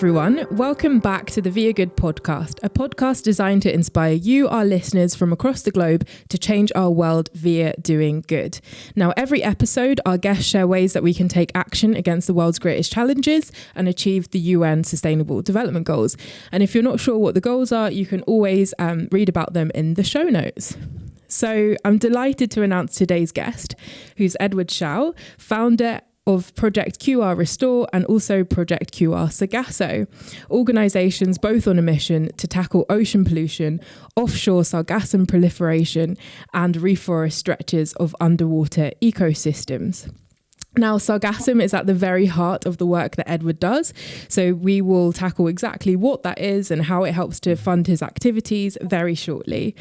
everyone. Welcome back to the viaGood podcast, a podcast designed to inspire you, our listeners from across the globe, to change our world via doing good. Now, every episode, our guests share ways that we can take action against the world's greatest challenges and achieve the UN Sustainable Development Goals. And if you're not sure what the goals are, you can always read about them in the show notes. So I'm delighted to announce today's guest, who's Edward Shao, founder of ProjectQRRestore and also ProjectQRSargasso, organisations both on a mission to tackle ocean pollution, offshore Sargassum proliferation and reforest stretches of underwater ecosystems. Now, Sargassum is at the very heart of the work that Edward does, so we will tackle exactly what that is and how it helps to fund his activities very shortly.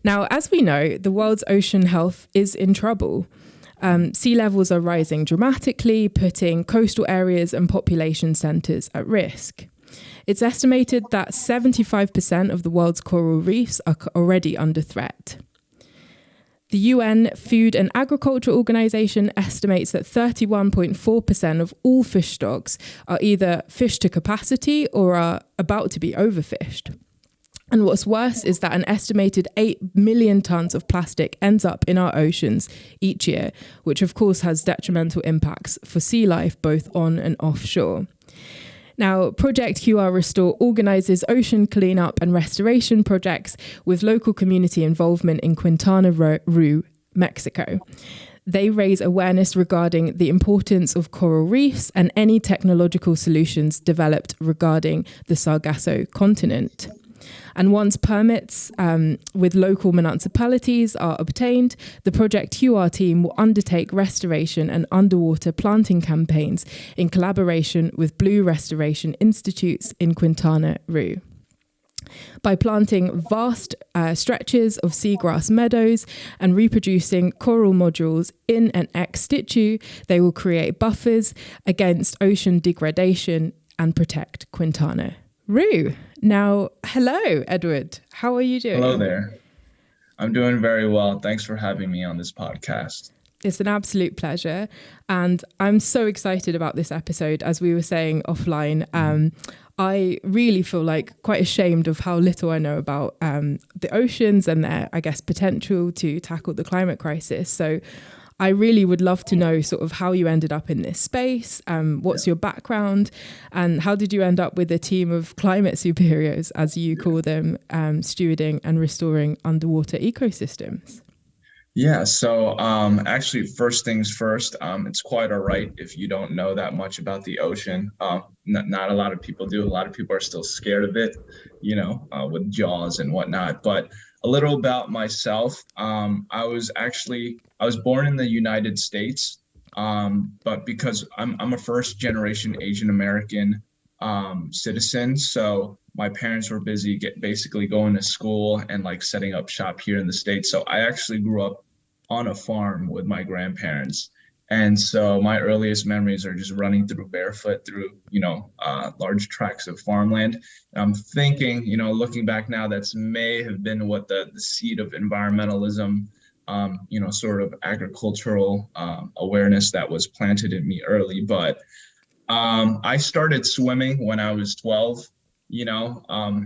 Now, as we know, the world's ocean health is in trouble. Sea levels are rising dramatically, putting coastal areas and population centres at risk. It's estimated that 75% of the world's coral reefs are already under threat. The UN Food and Agriculture Organization estimates that 31.4% of all fish stocks are either fished to capacity or are about to be overfished. And what's worse is that an estimated 8 million tonnes of plastic ends up in our oceans each year, which of course has detrimental impacts for sea life both on and offshore. Now, ProjectQRRestore organises ocean cleanup and restoration projects with local community involvement in Quintana Roo, Mexico. They raise awareness regarding the importance of coral reefs and any technological solutions developed regarding the Sargasso continent. And once permits with local municipalities are obtained, the ProjectQR team will undertake restoration and underwater planting campaigns in collaboration with Blue Restoration Institutes in Quintana Roo. By planting vast stretches of seagrass meadows and reproducing coral modules in and ex situ, they will create buffers against ocean degradation and protect Quintana Roo. Now, hello, Edward. How are you doing? Hello there. I'm doing very well. Thanks for having me on this podcast. It's an absolute pleasure. And I'm so excited about this episode. As we were saying offline, I really feel like quite ashamed of how little I know about the oceans and their, I guess, potential to tackle the climate crisis. So I really would love to know sort of how you ended up in this space, what's your background, and how did you end up with a team of climate superiors, as you call them, stewarding and restoring underwater ecosystems? Yeah, so actually, first things first, it's quite all right if you don't know that much about the ocean. Not a lot of people do. A lot of people are still scared of it, with Jaws and whatnot. But a little about myself. I was born in the United States, but because I'm a first generation Asian American citizen, so my parents were busy basically going to school and like setting up shop here in the States. So I actually grew up on a farm with my grandparents. And so my earliest memories are just running through barefoot through, large tracts of farmland. And I'm thinking, looking back now, that's may have been what the seed of environmentalism, sort of agricultural awareness that was planted in me early. But I started swimming when I was 12,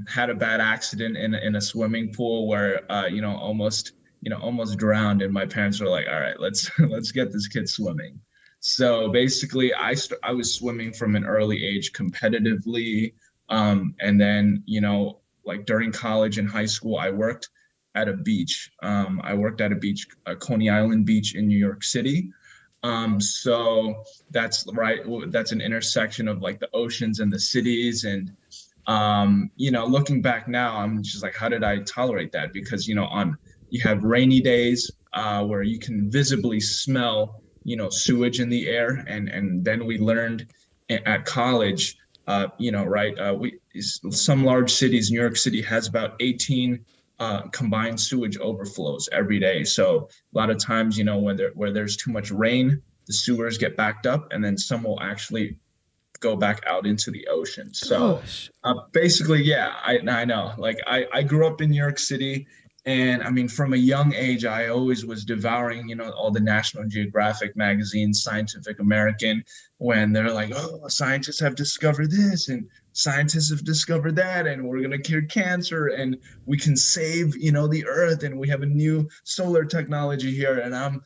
had a bad accident in a swimming pool where, almost drowned, and my parents were like, all right, let's get this kid swimming. So basically I was swimming from an early age competitively. And then, like during college and high school, I worked at a beach. Coney Island Beach in New York City. So that's an intersection of like the oceans and the cities. And, looking back now, I'm just like, how did I tolerate that? Because, you have rainy days where you can visibly smell, sewage in the air. And then we learned at college, some large cities, New York City has about 18 combined sewage overflows every day. So a lot of times, where there's too much rain, the sewers get backed up, and then some will actually go back out into the ocean. So basically, yeah, I know. Like I grew up in New York City. And I mean, from a young age, I always was devouring, all the National Geographic magazines, Scientific American, when they're like, oh, scientists have discovered this and scientists have discovered that, and we're going to cure cancer, and we can save, the earth, and we have a new solar technology here. And I'm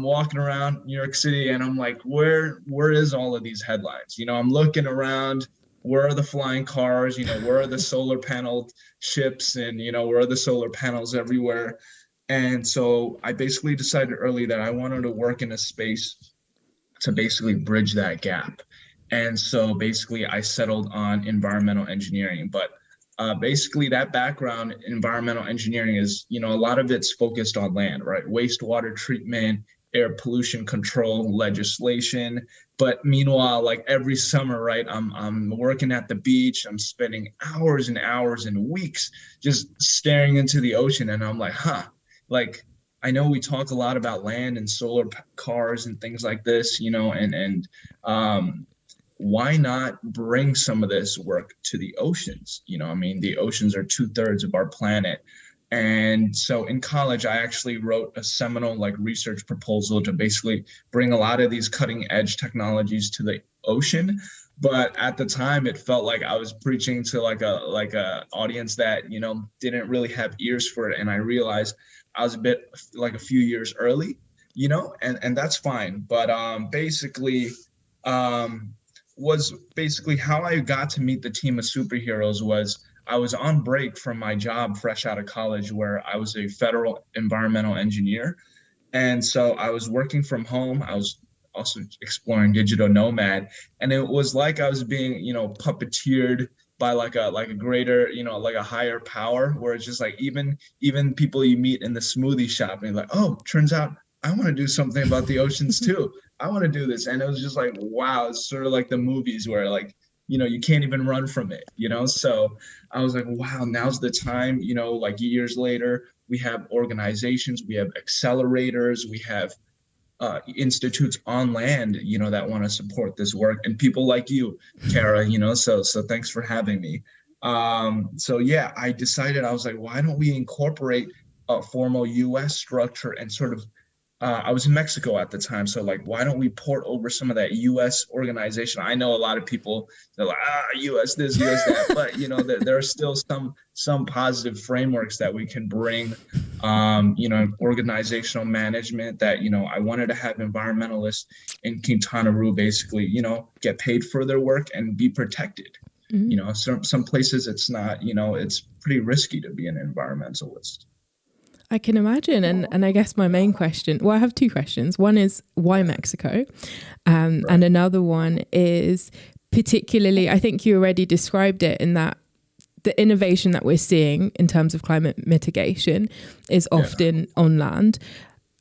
walking around New York City, and I'm like, where is all of these headlines? I'm looking around. Where are the flying cars? Where are the solar panel ships? And, where are the solar panels everywhere? And so I basically decided early that I wanted to work in a space to basically bridge that gap. And so basically I settled on environmental engineering. But basically that background, environmental engineering, is, a lot of it's focused on land, right? Wastewater treatment, air pollution control legislation. But meanwhile, like every summer, right, I'm working at the beach. I'm spending hours and hours and weeks just staring into the ocean. And I'm like, like, I know we talk a lot about land and solar cars and things like this, and why not bring some of this work to the oceans? The oceans are 2/3 of our planet. And so in college, I actually wrote a seminal research proposal to basically bring a lot of these cutting edge technologies to the ocean. But at the time, it felt like I was preaching to like a audience that, didn't really have ears for it. And I realized I was a bit like a few years early, and that's fine. But was basically how I got to meet the team of superheroes was I was on break from my job fresh out of college, where I was a federal environmental engineer. And so I was working from home. I was also exploring digital nomad. And it was like I was being, puppeteered by like a greater, like a higher power, where it's just like even people you meet in the smoothie shop and you're like, oh, turns out I want to do something about the oceans too. I want to do this. And it was just like, wow, it's sort of like the movies where you can't even run from it, So I was like, wow, now's the time, years later, we have organizations, we have accelerators, we have institutes on land, that want to support this work, and people like you, Kara, so thanks for having me. So yeah, I decided, I was like, why don't we incorporate a formal US structure and sort of I was in Mexico at the time. So why don't we port over some of that US organization? I know a lot of people, they're like, US this, US that, but there are still some positive frameworks that we can bring, organizational management that, I wanted to have environmentalists in Quintana Roo basically, get paid for their work and be protected. Mm-hmm. Some places it's not, it's pretty risky to be an environmentalist. I can imagine. And I guess my main question, I have two questions. One is why Mexico? Right. And another one is particularly, I think you already described it in that the innovation that we're seeing in terms of climate mitigation is often on land.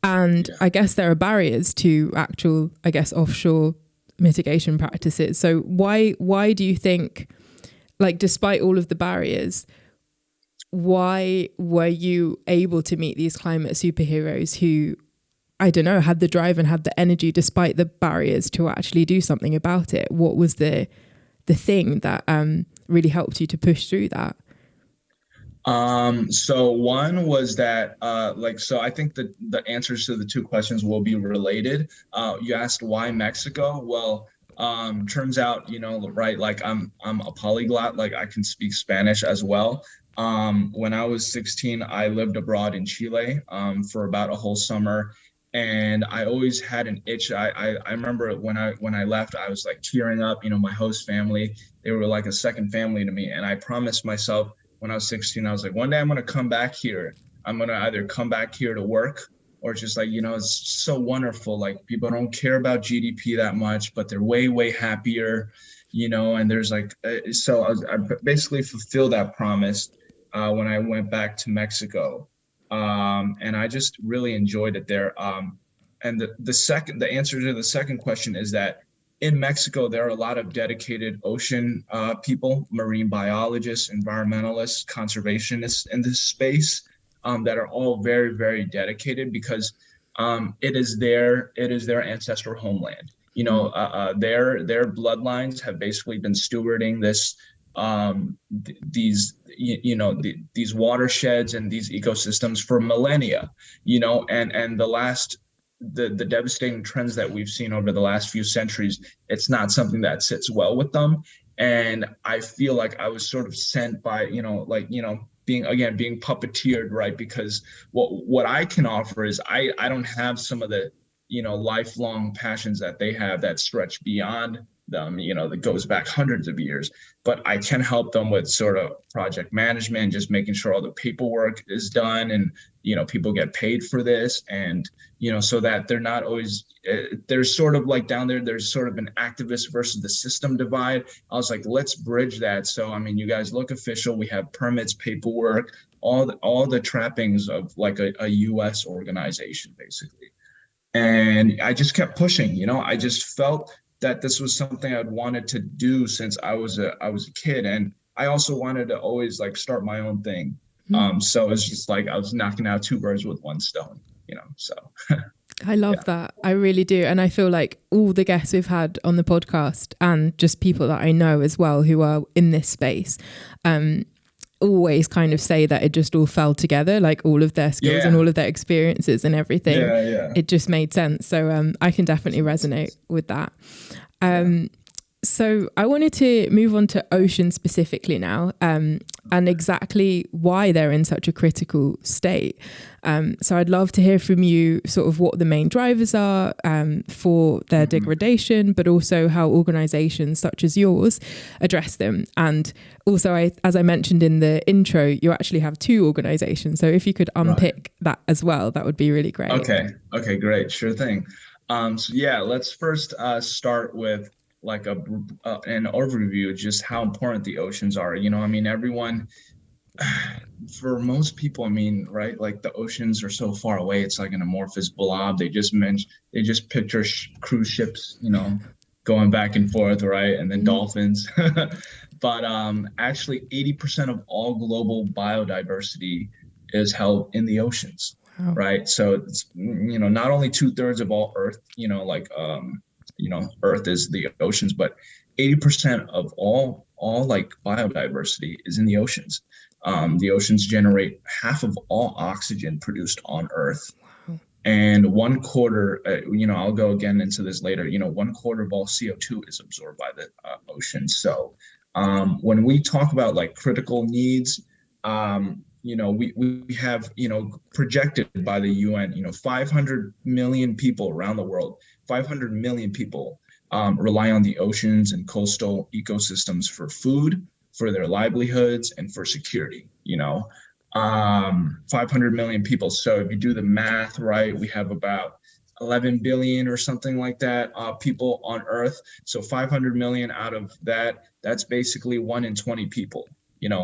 And I guess there are barriers to actual, offshore mitigation practices. So why do you think, despite all of the barriers, why were you able to meet these climate superheroes who, I don't know, had the drive and had the energy despite the barriers to actually do something about it? What was the thing that really helped you to push through that? So one was that, so I think the answers to the two questions will be related. You asked why Mexico? Well, turns out, right, I'm a polyglot, I can speak Spanish as well. When I was 16, I lived abroad in Chile for about a whole summer, and I always had an itch. I remember when I left, I was tearing up. My host family, they were like a second family to me, and I promised myself when I was 16, I was like, one day I'm gonna come back here. I'm gonna either come back here to work, or just it's so wonderful. People don't care about GDP that much, but they're way happier, and there's so I basically fulfilled that promise when I went back to Mexico. And I just really enjoyed it there. And the answer to the second question is that in Mexico, there are a lot of dedicated ocean people, marine biologists, environmentalists, conservationists in this space that are all very, very dedicated because it is their ancestral homeland. Their bloodlines have basically been stewarding this these watersheds and these ecosystems for millennia, and the devastating trends that we've seen over the last few centuries, it's not something that sits well with them. And I feel like I was sort of sent by, being puppeteered, right? Because what I can offer is I don't have some of the, lifelong passions that they have that stretch beyond them, that goes back hundreds of years. But I can help them with sort of project management, just making sure all the paperwork is done, and people get paid for this, and so that they're not always there's sort of like down there's sort of an activist versus the system divide. I was like, let's bridge that. So I mean, you guys look official. We have permits, paperwork, all the trappings of like a US organization, basically. And I just kept pushing. I just felt that this was something I'd wanted to do since I was a kid, and I also wanted to always like start my own thing. So it's just like I was knocking out two birds with one stone, so. I love that. I really do. And I feel like all the guests we've had on the podcast, and just people that I know as well who are in this space, always kind of say that it just all fell together, like all of their skills and all of their experiences and everything. It just made sense. So I can definitely resonate with that. So I wanted to move on to ocean specifically now, and exactly why they're in such a critical state. So I'd love to hear from you sort of what the main drivers are for their degradation, but also how organizations such as yours address them. And also, as I mentioned in the intro, you actually have two organizations. So if you could unpick that as well, that would be really great. Okay, great. Sure thing. Let's first start with like an overview of just how important the oceans are. Everyone, for most people, right, like the oceans are so far away, it's like an amorphous blob. They just picture cruise ships, going back and forth, right, and then dolphins. But actually 80% of all global biodiversity is held in the oceans. Wow. Right, so it's, not only 2/3 of all Earth, Earth is the oceans, but 80% of all like biodiversity is in the oceans. The oceans generate half of all oxygen produced on Earth. Wow. And 1/4, I'll go again into this later, 1/4 of all CO2 is absorbed by the ocean. So when we talk about like critical needs, we have, projected by the UN, 500 million people around the world, 500 million people rely on the oceans and coastal ecosystems for food, for their livelihoods, and for security, 500 million people. So if you do the math, right, we have about 11 billion or something like that people on Earth. So 500 million out of that, that's basically 1 in 20 people.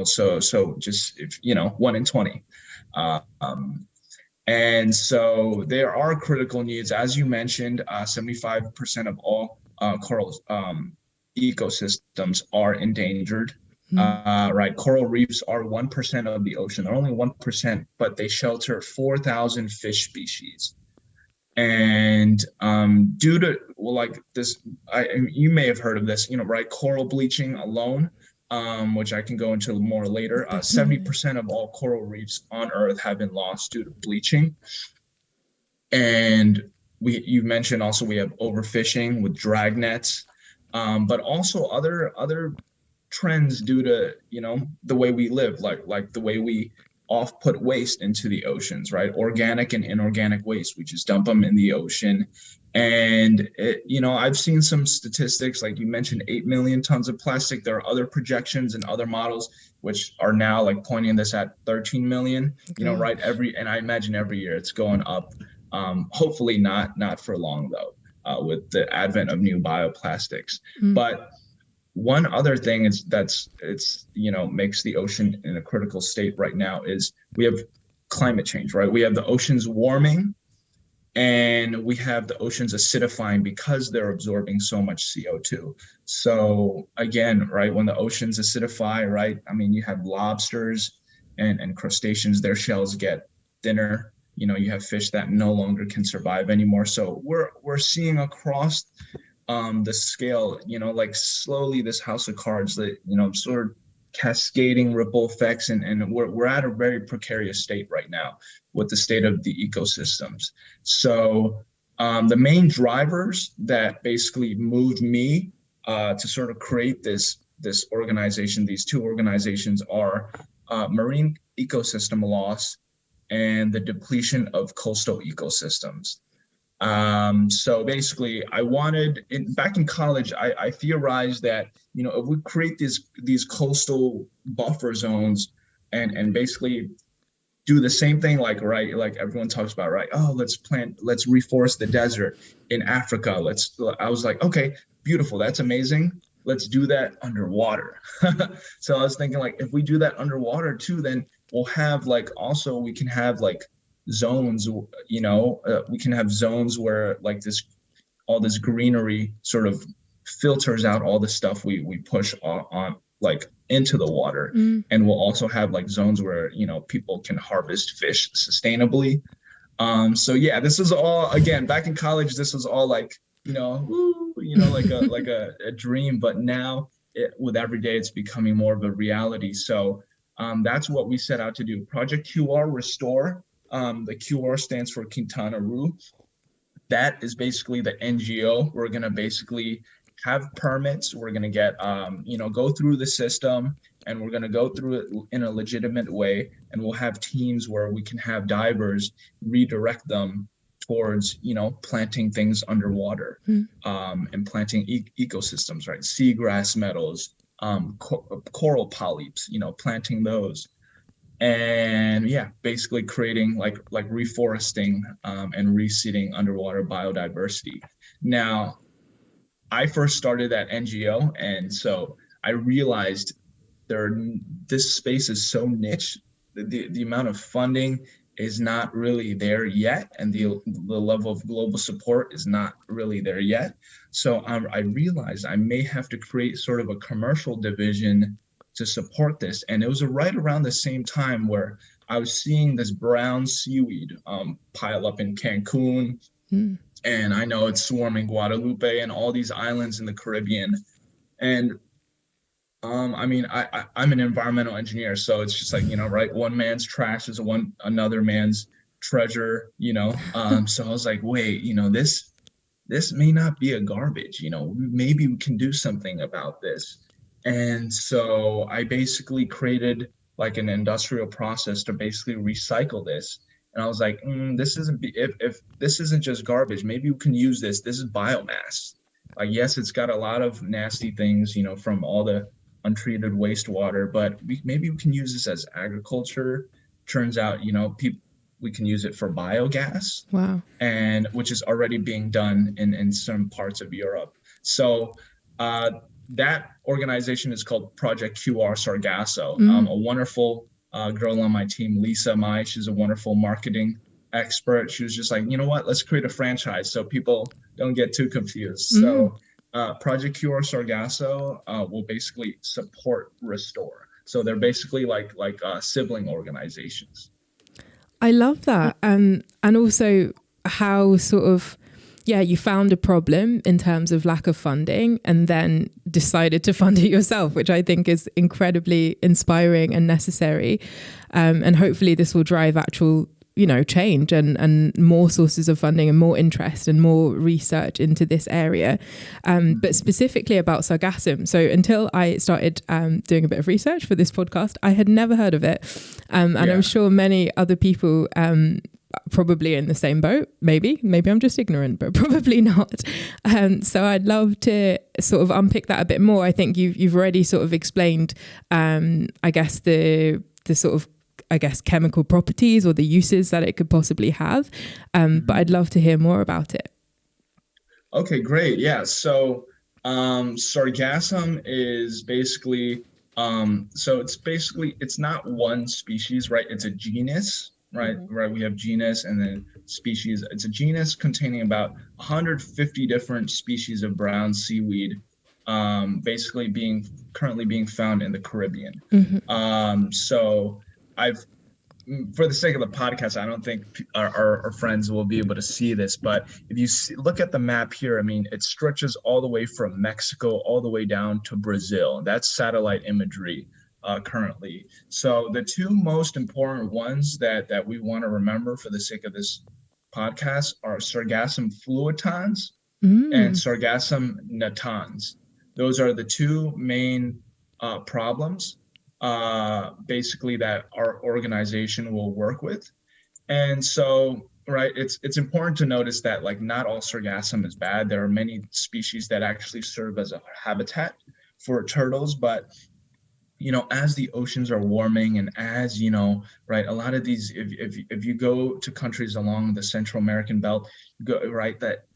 So just if 1 in 20, and so there are critical needs, as you mentioned. 75% of all coral ecosystems are endangered. Right, coral reefs are 1% of the ocean. They're only 1%, but they shelter 4,000 fish species. And due to you may have heard of this, right? Coral bleaching alone. Which I can go into more later. 70% of all coral reefs on Earth have been lost due to bleaching. And you mentioned also we have overfishing with drag nets, but also other trends due to the way we live, like the way we put waste into the oceans, right? Organic and inorganic waste. We just dump them in the ocean. And, I've seen some statistics, like you mentioned, 8 million tons of plastic. There are other projections and other models, which are now like pointing this at 13 million, right? And I imagine every year it's going up. Hopefully not for long though, with the advent of new bioplastics. But one other thing makes the ocean in a critical state right now is we have climate change, right? We have the oceans warming, and we have the oceans acidifying because they're absorbing so much CO2. So again, right, when the oceans acidify, right, you have lobsters and crustaceans, their shells get thinner. You have fish that no longer can survive anymore. So we're seeing across the scale, like slowly this house of cards that, sort of cascading ripple effects, and we're at a very precarious state right now with the state of the ecosystems. So the main drivers that basically moved me to sort of create this this organization, these two organizations are marine ecosystem loss and the depletion of coastal ecosystems. So basically, back in college, I theorized that, if we create these coastal buffer zones and basically do the same thing, like everyone talks about, right? Oh, let's reforest the desert in Africa. I was like, okay, beautiful. That's amazing. Let's do that underwater. So I was thinking, like, if we do that underwater too, then we'll have we can have zones, we can have zones where all this greenery sort of filters out all the stuff we push on into the water. And we'll also have zones where people can harvest fish sustainably. So yeah, this is all, again, back in college, this was all like a dream, but now with every day it's becoming more of a reality. So that's what we set out to do. ProjectQRRestore, the QR stands for Quintana Roo. That is basically the NGO. We're going to basically have permits. We're going to get, go through the system, and we're going to go through it in a legitimate way. And we'll have teams where we can have divers redirect them towards, planting things underwater, and planting ecosystems, right? Seagrass meadows, coral polyps, planting those. And yeah, basically creating like reforesting and reseeding underwater biodiversity. Now, I first started that NGO, and so I realized this space is so niche. The amount of funding is not really there yet, and the level of global support is not really there yet. So I realized I may have to create sort of a commercial division to support this. And it was right around the same time where I was seeing this brown seaweed pile up in Cancun. And I know it's swarming Guadalupe and all these islands in the Caribbean. And I'm an environmental engineer, so it's just right, one man's trash is another man's treasure, so I was like, wait, this may not be a garbage, maybe we can do something about this. And so I basically created an industrial process to basically recycle this. And I was like, if this isn't just garbage, maybe we can use this. This is biomass. Yes, it's got a lot of nasty things, from all the untreated wastewater, but maybe we can use this as agriculture. Turns out, we can use it for biogas. Wow. And which is already being done in some parts of Europe. So that organization is called ProjectQRSargasso. A wonderful girl on my team, Lisa Mai, she's a wonderful marketing expert. She was just like, let's create a franchise so people don't get too confused. So ProjectQRSargasso will basically support Restore. So they're basically like sibling organizations. I love that. And also how sort of, you found a problem in terms of lack of funding and then decided to fund it yourself, which I think is incredibly inspiring and necessary. And hopefully this will drive actual, change and more sources of funding and more interest and more research into this area. But specifically about Sargassum. So until I started doing a bit of research for this podcast, I had never heard of it. And I'm sure many other people probably in the same boat. Maybe I'm just ignorant, but probably not. So I'd love to sort of unpick that a bit more. I think you've already sort of explained, I guess the sort of, chemical properties or the uses that it could possibly have. But I'd love to hear more about it. Okay, great. Yeah. So Sargassum is basically, it's not one species, right? It's a genus. Right. We have genus and then species. It's a genus containing about 150 different species of brown seaweed, basically currently being found in the Caribbean. So for the sake of the podcast, I don't think our friends will be able to see this, but if you look at the map here, it stretches all the way from Mexico all the way down to Brazil. That's satellite imagery. Currently. So the two most important ones that we want to remember for the sake of this podcast are Sargassum fluitans and Sargassum natans. Those are the two main problems, basically that our organization will work with. And so, right, it's important to notice that like not all sargassum is bad. There are many species that actually serve as a habitat for turtles, but as the oceans are warming and as, right, a lot of these, if you go to countries along the Central American belt, right, that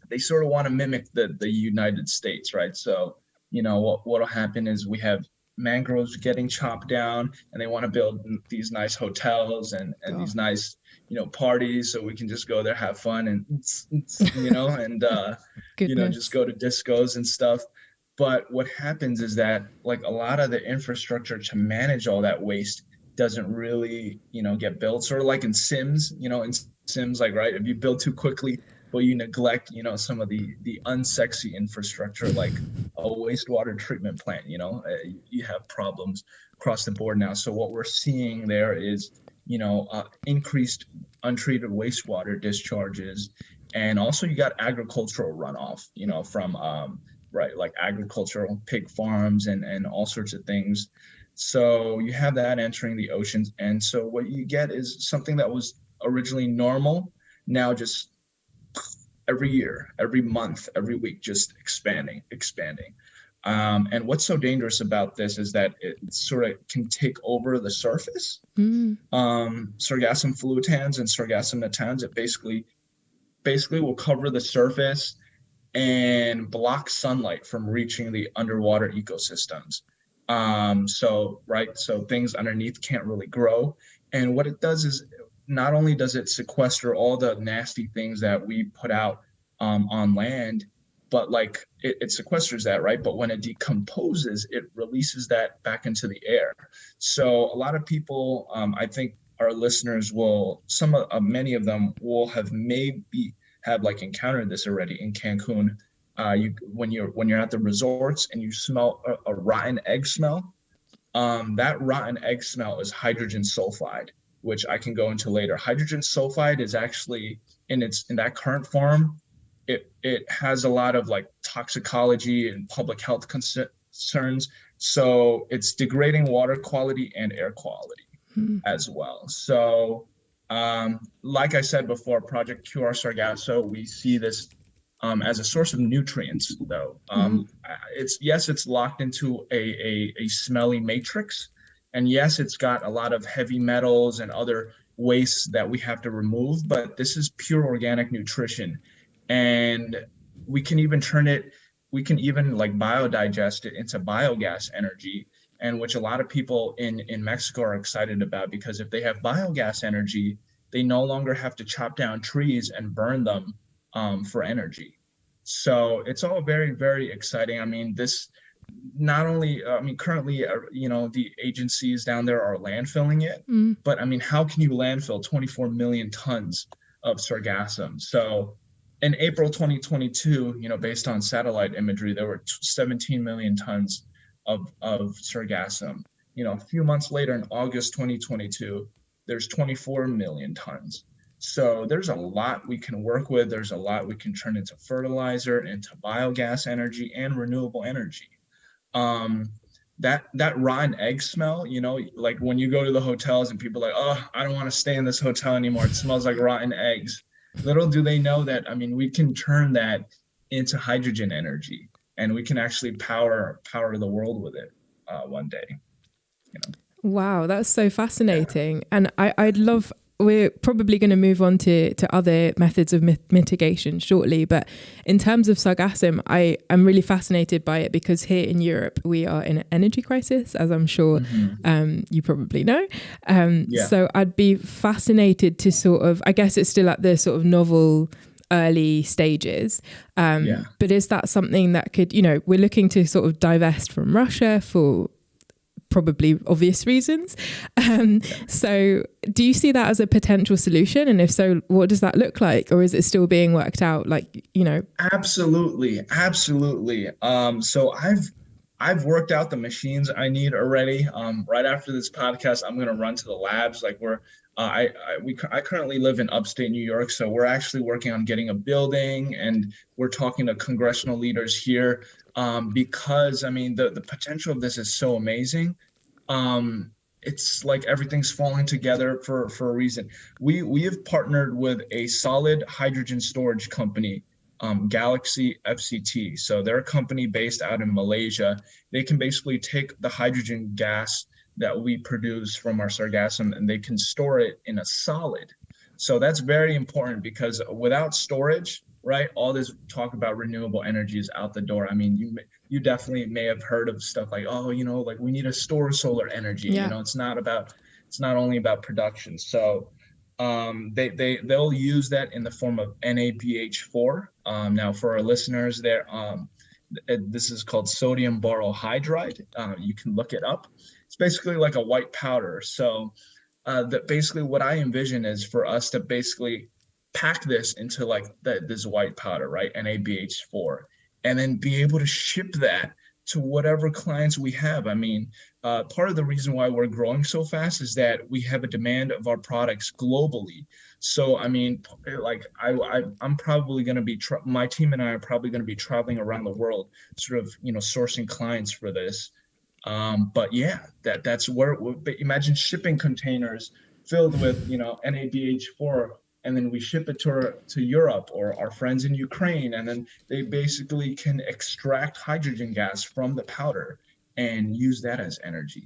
they sort of want to mimic the United States, right? So, what'll happen is we have mangroves getting chopped down and they want to build these nice hotels and these nice, parties, so we can just go there, have fun and, and, just go to discos and stuff. But what happens is that like a lot of the infrastructure to manage all that waste doesn't really, get built. Sort of like in Sims, like, right, if you build too quickly, well, you neglect, some of the unsexy infrastructure, like a wastewater treatment plant, you have problems across the board now. So what we're seeing there is, increased untreated wastewater discharges. And also you got agricultural runoff, from, right, like agricultural pig farms and all sorts of things. So you have that entering the oceans. And so what you get is something that was originally normal, now just every year, every month, every week, just expanding. And what's so dangerous about this is that it sort of can take over the surface. Sargassum fluitans and Sargassum natans, it basically will cover the surface and block sunlight from reaching the underwater ecosystems. So things underneath can't really grow. And what it does is not only does it sequester all the nasty things that we put out on land, but like it sequesters that, right? But when it decomposes, it releases that back into the air. So a lot of people, I think our listeners many of them will have like encountered this already in Cancun. When you're at the resorts and you smell a rotten egg smell, that rotten egg smell is hydrogen sulfide, which I can go into later. Hydrogen sulfide is actually in that current form. It has a lot of like toxicology and public health concerns. So it's degrading water quality and air quality as well. So like I said before, ProjectQRSargasso, we see this as a source of nutrients, though. It's locked into a smelly matrix. And yes, it's got a lot of heavy metals and other wastes that we have to remove, but this is pure organic nutrition. And we can even like biodigest it into biogas energy, and which a lot of people in Mexico are excited about, because if they have biogas energy, they no longer have to chop down trees and burn them for energy. So it's all very, very exciting. I mean, currently, the agencies down there are landfilling it, but I mean, how can you landfill 24 million tons of sargassum? So in April 2022, based on satellite imagery, there were 17 million tons of sargassum. A few months later, in August 2022, there's 24 million tons. So there's a lot we can work with. There's a lot we can turn into fertilizer, into biogas energy, and renewable energy. That rotten egg smell, like when you go to the hotels and people are like, oh, I don't want to stay in this hotel anymore, it smells like rotten eggs. Little do they know that, we can turn that into hydrogen energy, and we can actually power the world with it one day. Wow, that's so fascinating. Yeah. And we're probably going to move on to other methods of mitigation shortly. But in terms of sargassum, I'm really fascinated by it because here in Europe, we are in an energy crisis, as I'm sure you probably know. So I'd be fascinated to sort of, I guess it's still at the sort of novel early stages. But is that something that could, we're looking to sort of divest from Russia for probably obvious reasons. So do you see that as a potential solution? And if so, what does that look like? Or is it still being worked out? Absolutely. So I've worked out the machines I need already. Right after this podcast, I'm gonna run to the labs. Like I currently live in upstate New York, so we're actually working on getting a building, and we're talking to congressional leaders here, because I mean the potential of this is so amazing. It's like everything's falling together for a reason. We have partnered with a solid hydrogen storage company, Galaxy FCT. So they're a company based out in Malaysia. They can basically take the hydrogen gas that we produce from our Sargassum and they can store it in a solid. So that's very important because without storage, right, all this talk about renewable energy is out the door. I mean, you definitely may have heard of stuff like, oh, like we need to store solar energy. Yeah. It's not only about production. So they'll use that in the form of NaBH4. Now for our listeners there, this is called sodium borohydride. You can look it up. It's basically like a white powder. So that basically what I envision is for us to basically pack this into like this white powder, right? NaBH4, and then be able to ship that to whatever clients we have. I mean, part of the reason why we're growing so fast is that we have a demand of our products globally. So, I mean, like I'm probably going to be, my team and I are probably going to be traveling around the world, sort of, sourcing clients for this. But yeah, that's where, imagine shipping containers filled with, NaBH4, and then we ship it to Europe or our friends in Ukraine, and then they basically can extract hydrogen gas from the powder and use that as energy.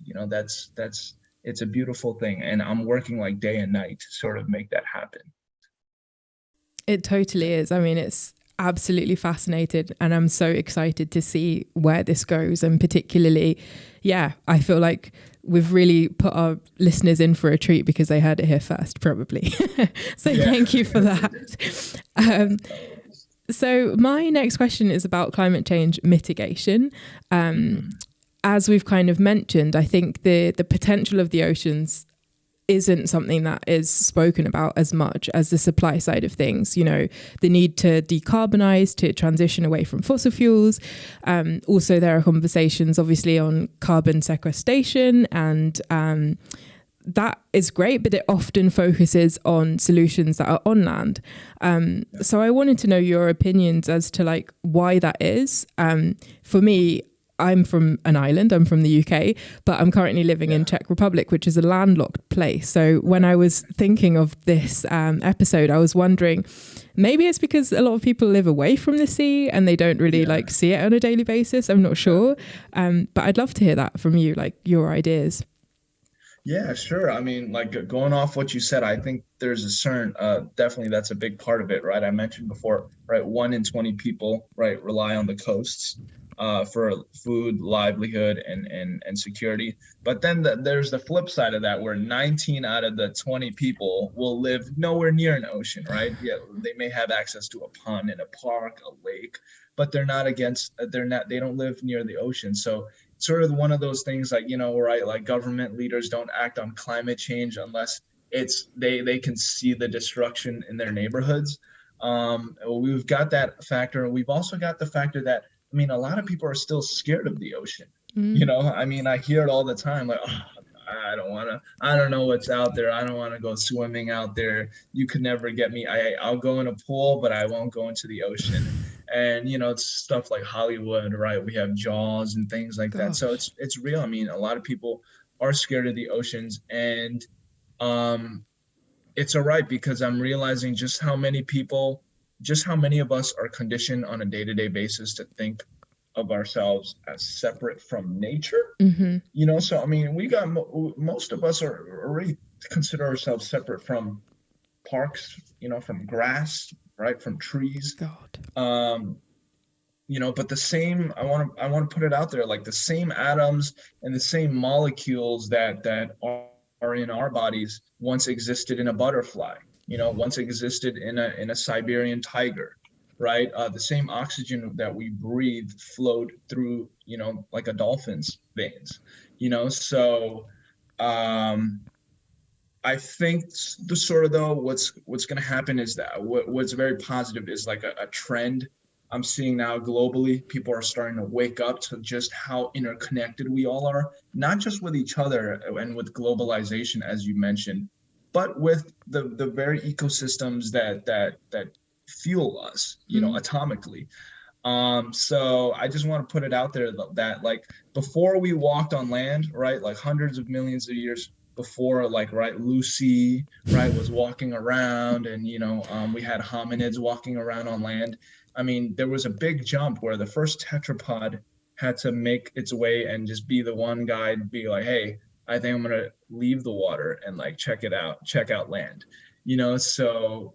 It's a beautiful thing, and I'm working like day and night to sort of make that happen. It totally is. I mean, it's absolutely fascinating, and I'm so excited to see where this goes. And particularly, I feel like we've really put our listeners in for a treat because they heard it here first, probably. So thank you for that. So my next question is about climate change mitigation. As we've kind of mentioned, I think the potential of the oceans isn't something that is spoken about as much as the supply side of things. The need to decarbonize, to transition away from fossil fuels. Also, there are conversations, obviously, on carbon sequestration, and that is great, but it often focuses on solutions that are on land. So I wanted to know your opinions as to like why that is. For me, I'm from an island, I'm from the UK, but I'm currently living in Czech Republic, which is a landlocked place. So when I was thinking of this episode, I was wondering, maybe it's because a lot of people live away from the sea and they don't really like see it on a daily basis. I'm not sure. But I'd love to hear that from you, like your ideas. Yeah, sure. I mean, like going off what you said, I think there's a certain, definitely that's a big part of it, right? I mentioned before, right? 1 in 20 people, right, rely on the coasts for food, livelihood, and security. But then there's the flip side of that, where 19 out of the 20 people will live nowhere near an ocean, right? Yeah, they may have access to a pond in a park, a lake, but they don't live near the ocean. So sort of one of those things like, right, like government leaders don't act on climate change unless they can see the destruction in their neighborhoods. We've got that factor. We've also got the factor that, I mean, a lot of people are still scared of the ocean. I mean, I hear it all the time, like, oh, I don't know what's out there. I don't want to go swimming out there. You could never get me. I'll go in a pool, but I won't go into the ocean. And, it's stuff like Hollywood, right? We have Jaws and things like that. So it's real. I mean, a lot of people are scared of the oceans, and it's all right, because I'm realizing just how many of us are conditioned on a day-to-day basis to think of ourselves as separate from nature. So I mean, most of us are already consider ourselves separate from parks, from grass, right, from trees. But the same, I want to put it out there, like the same atoms and the same molecules that are in our bodies once existed in a butterfly, once existed in a Siberian tiger, right? The same oxygen that we breathe flowed through, like a dolphin's veins, so I think what's going to happen is that what's very positive is like a trend I'm seeing now globally, people are starting to wake up to just how interconnected we all are, not just with each other and with globalization, as you mentioned, but with the very ecosystems that fuel us, atomically. So I just want to put it out there that like before we walked on land, right, like hundreds of millions of years before, like, right, Lucy, right, was walking around, and we had hominids walking around on land. I mean, there was a big jump where the first tetrapod had to make its way and just be the one guy to be like, hey, I think I'm gonna leave the water and like check out land. So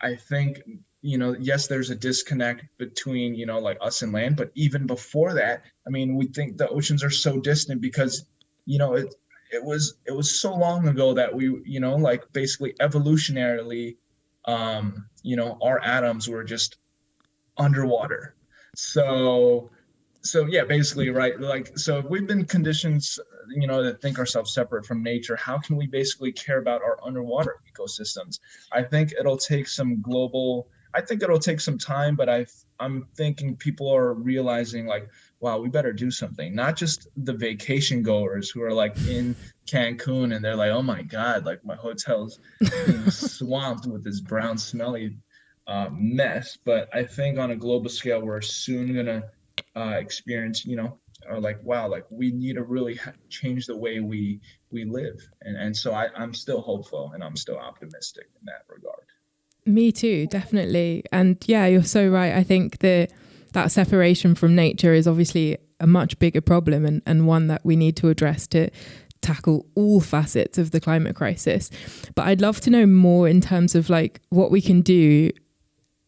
I think, yes, there's a disconnect between, like us and land, but even before that, I mean, we think the oceans are so distant because, it was so long ago that we, like basically evolutionarily, our atoms were just underwater. So yeah, basically, right, like, so if we've been conditioned, to think ourselves separate from nature, how can we basically care about our underwater ecosystems? I think it'll take some time, but I'm thinking people are realizing like, wow, we better do something. Not just the vacation goers who are like in Cancun and they're like, oh my God, like my hotel's being swamped with this brown smelly mess. But I think on a global scale, we're soon gonna experience, like, wow, like we need to really change the way we live. And so I'm still hopeful and I'm still optimistic in that regard. Me too, definitely. And yeah, you're so right. I think that separation from nature is obviously a much bigger problem, and one that we need to address to tackle all facets of the climate crisis. But I'd love to know more in terms of like what we can do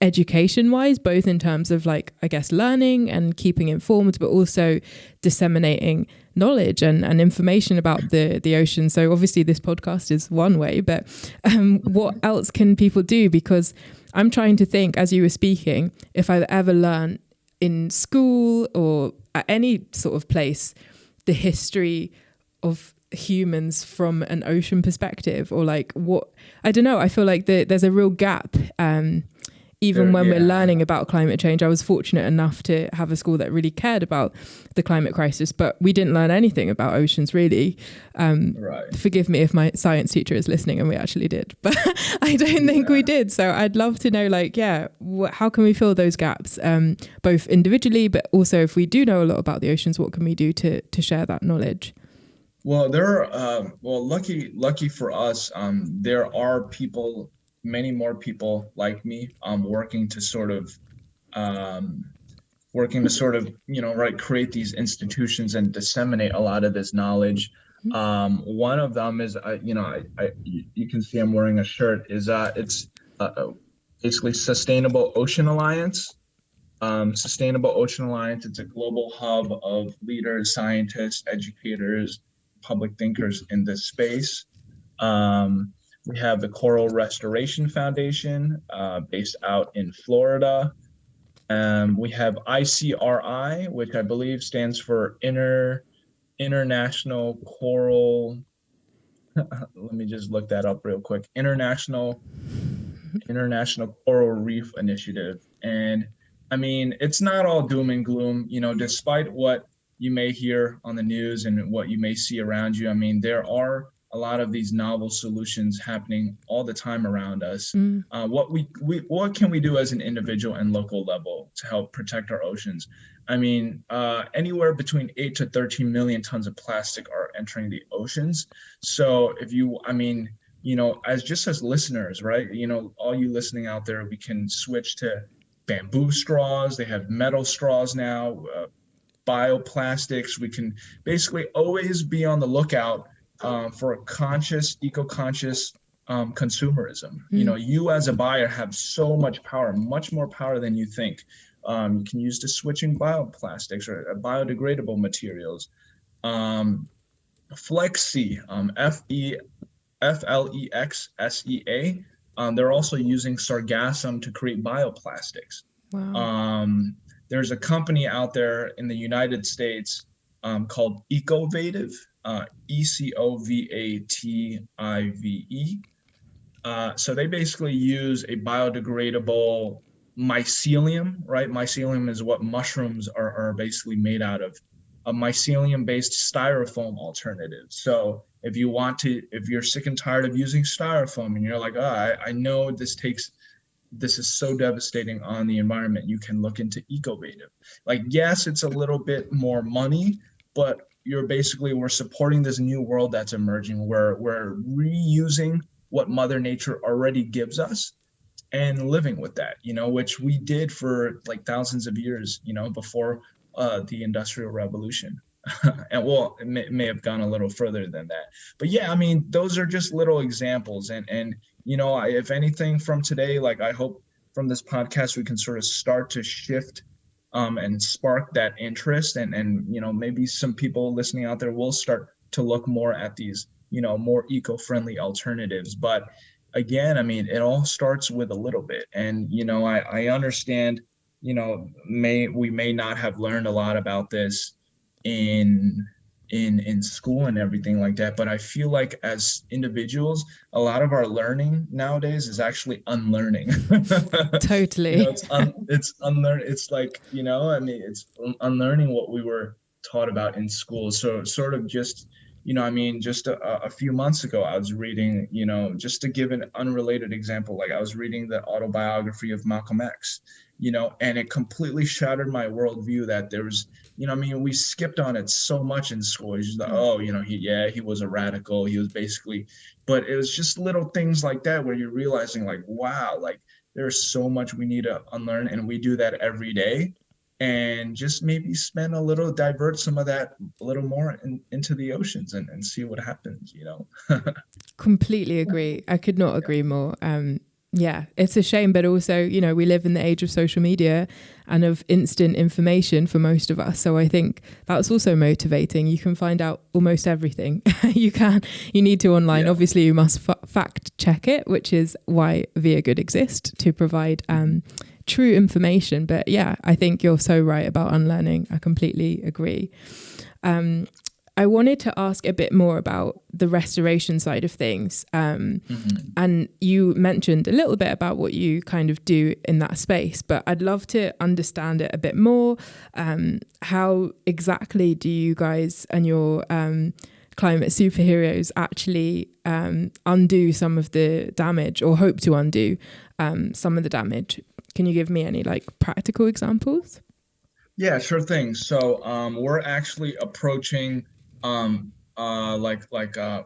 education wise, both in terms of like, I guess, learning and keeping informed, but also disseminating knowledge and information about the ocean. So obviously this podcast is one way, but what else can people do? Because I'm trying to think, as you were speaking, if I've ever learned in school or at any sort of place, the history of humans from an ocean perspective, or like what, I don't know, I feel like there's a real gap. Even when we're learning about climate change. I was fortunate enough to have a school that really cared about the climate crisis, but we didn't learn anything about oceans really. Right. Forgive me if my science teacher is listening and we actually did, but I don't think we did. So I'd love to know, like, how can we fill those gaps, both individually, but also if we do know a lot about the oceans, what can we do to share that knowledge? Well, there are, lucky for us, there are people, many more people like me, working to sort of, create these institutions and disseminate a lot of this knowledge. One of them is, you can see I'm wearing a shirt, it's basically Sustainable Ocean Alliance. Sustainable Ocean Alliance, it's a global hub of leaders, scientists, educators, public thinkers in this space. We have the Coral Restoration Foundation, based out in Florida. We have ICRI, which I believe stands for International Coral. Let me just look that up real quick. International Coral Reef Initiative. And I mean, it's not all doom and gloom, despite what you may hear on the news and what you may see around you. I mean, there are a lot of these novel solutions happening all the time around us. What can we do as an individual and local level to help protect our oceans? I mean, anywhere between 8 to 13 million tons of plastic are entering the oceans. So as listeners, right? All you listening out there, we can switch to bamboo straws. They have metal straws now, bioplastics. We can basically always be on the lookout for a conscious, eco-conscious consumerism. You as a buyer have so much power, much more power than you think. You can use to switching bioplastics or biodegradable materials. Flexi, FLEXSEA, they're also using Sargassum to create bioplastics. Wow. There's a company out there in the United States called Ecovative, ECOVATIVE. So they basically use a biodegradable mycelium, right? Mycelium is what mushrooms are basically made out of, a mycelium-based styrofoam alternative. So if you're sick and tired of using styrofoam and you're like, I know this is so devastating on the environment, you can look into Ecovative. Like, yes, it's a little bit more money, but we're supporting this new world that's emerging where we're reusing what Mother Nature already gives us and living with that, which we did for like thousands of years, before the Industrial Revolution. And well, it may have gone a little further than that. But yeah, I mean, those are just little examples. And if anything from today, like I hope from this podcast, we can sort of start to shift and spark that interest. And maybe some people listening out there will start to look more at these, more eco-friendly alternatives. But again, I mean, it all starts with a little bit. And, I understand, we may not have learned a lot about this in school and everything like that, but I feel like as individuals, a lot of our learning nowadays is actually unlearning. Totally. It's unlearn. It's like, I mean, it's unlearning what we were taught about in school. So sort of just, I mean, just a few months ago, I was reading, just to give an unrelated example, like I was reading the autobiography of Malcolm X, and it completely shattered my worldview that there was, I mean, we skipped on it so much in school. He's just like, he was a radical. He was basically, but it was just little things like that where you're realizing like, wow, like there's so much we need to unlearn, and we do that every day. And just maybe divert some of that a little more into the oceans and see what happens, Completely agree. I could not agree more. Yeah, it's a shame, but also, we live in the age of social media and of instant information for most of us. So I think that's also motivating. You can find out almost everything. You need to online. Yeah. Obviously, you must fact check it, which is why viaGood exists, to provide true information. But yeah, I think you're so right about unlearning. I completely agree. I wanted to ask a bit more about the restoration side of things. And you mentioned a little bit about what you kind of do in that space, but I'd love to understand it a bit more. How exactly do you guys and your climate superheroes actually undo some of the damage, or hope to undo some of the damage? Can you give me any like practical examples? Yeah, sure thing. So we're actually approaching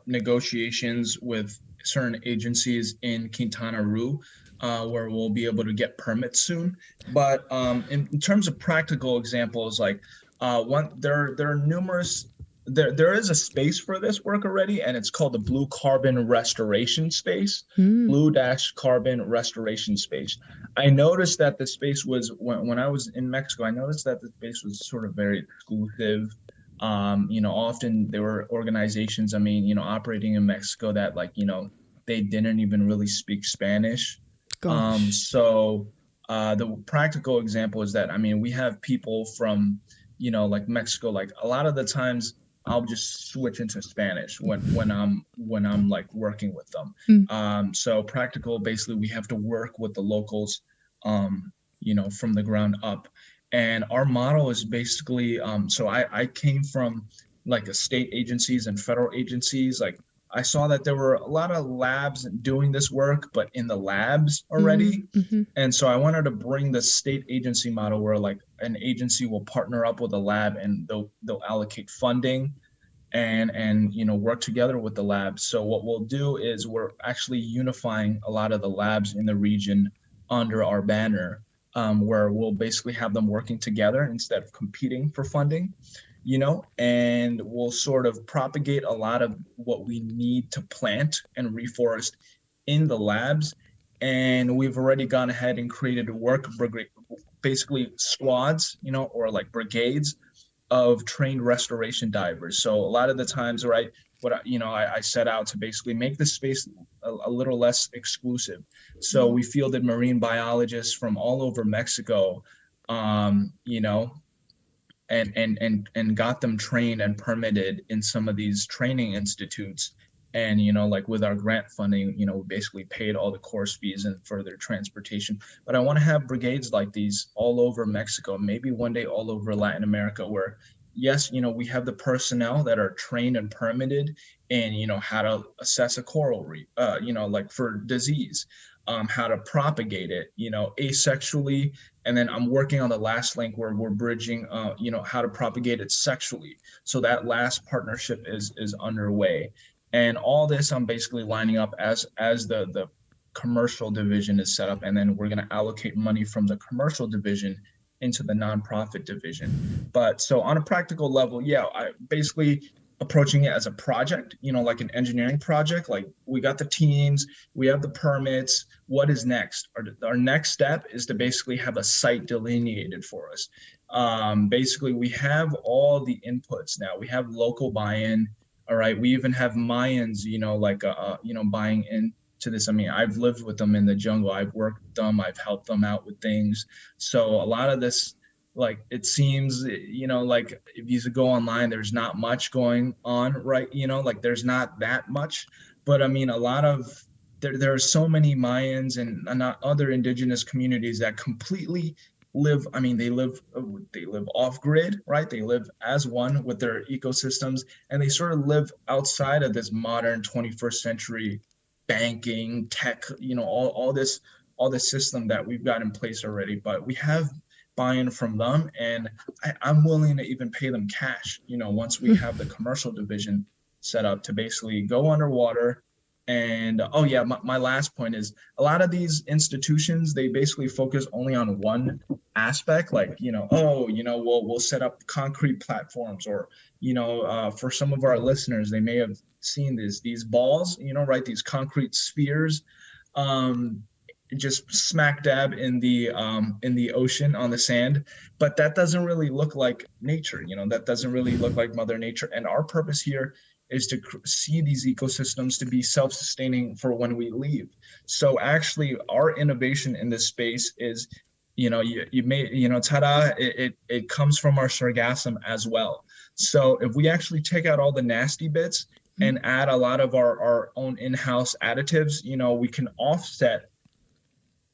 negotiations with certain agencies in Quintana Roo, where we'll be able to get permits soon. But in terms of practical examples, like there are numerous. There is a space for this work already, and it's called the Blue Carbon Restoration Space, Blue-Carbon Restoration Space. I noticed that the space was, when I was in Mexico, I noticed that the space was sort of very exclusive. Often there were organizations, operating in Mexico that they didn't even really speak Spanish. So the practical example is that, we have people from, Mexico, like a lot of the times, I'll just switch into Spanish when I'm like working with them. So practical, basically, we have to work with the locals, from the ground up. And our model is basically, so I came from like state agencies and federal agencies. Like I saw that there were a lot of labs doing this work, but in the labs already. And so I wanted to bring the state agency model where like an agency will partner up with a lab and they'll allocate funding and work together with the labs. So what we'll do is we're actually unifying a lot of the labs in the region under our banner, where we'll basically have them working together instead of competing for funding. And we'll sort of propagate a lot of what we need to plant and reforest in the labs. And we've already gone ahead and created basically squads, or like brigades of trained restoration divers. So a lot of the times, right, I set out to basically make the space a little less exclusive. So we fielded marine biologists from all over Mexico, and got them trained and permitted in some of these training institutes. And, like with our grant funding, we basically paid all the course fees and further transportation. But I want to have brigades like these all over Mexico, maybe one day all over Latin America, where, yes, we have the personnel that are trained and permitted in, how to assess a coral reef, like for disease, how to propagate it, asexually. And then I'm working on the last link where we're bridging, how to propagate it sexually. So that last partnership is underway. And all this I'm basically lining up as the commercial division is set up. And then we're going to allocate money from the commercial division into the nonprofit division. But so on a practical level, I basically approaching it as a project, like an engineering project. Like we got the teams, we have the permits. What is next? Our next step is to basically have a site delineated for us. Basically, we have all the inputs now. We have local buy-in. All right. We even have Mayans, buying into this. I mean, I've lived with them in the jungle. I've worked with them. I've helped them out with things. So a lot of this, like, it seems, like if you go online, there's not much going on, right? Like there's not that much. But I mean, a lot of there are so many Mayans and other indigenous communities that completely live. I mean, they live off grid, right? They live as one with their ecosystems, and they sort of live outside of this modern 21st century banking, tech, all this system that we've got in place already. But we have buy-in from them, and I'm willing to even pay them cash, once we have the commercial division set up to basically go underwater. And my last point is a lot of these institutions, they basically focus only on one aspect, like, we'll set up concrete platforms, or, for some of our listeners, they may have seen these balls, right, these concrete spheres, just smack dab in the ocean on the sand. But that doesn't really look like nature, that doesn't really look like Mother Nature. And our purpose here is to see these ecosystems to be self-sustaining for when we leave. So actually our innovation in this space is, you may, ta-da, it comes from our Sargassum as well. So if we actually take out all the nasty bits and add a lot of our own in-house additives, we can offset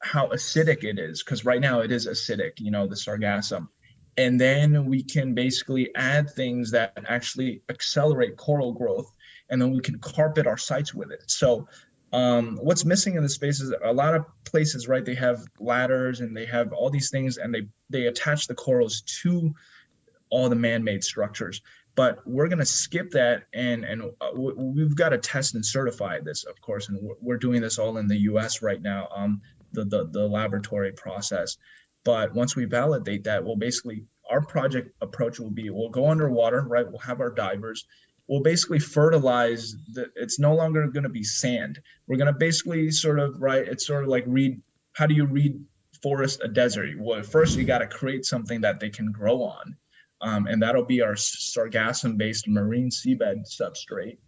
how acidic it is, because right now it is acidic, the Sargassum. And then we can basically add things that actually accelerate coral growth, and then we can carpet our sites with it. So what's missing in the space is a lot of places, right? They have ladders and they have all these things, and they attach the corals to all the man-made structures. But we're going to skip that, and we've got to test and certify this, of course. And we're doing this all in the US right now, the laboratory process. But once we validate that, we'll basically, our project approach will be, we'll go underwater, right? We'll have our divers. We'll basically fertilize it's no longer going to be sand. We're going to basically sort of, right? It's sort of like how do you reforest a desert? Well, first you got to create something that they can grow on. And that'll be our Sargassum-based marine seabed substrate.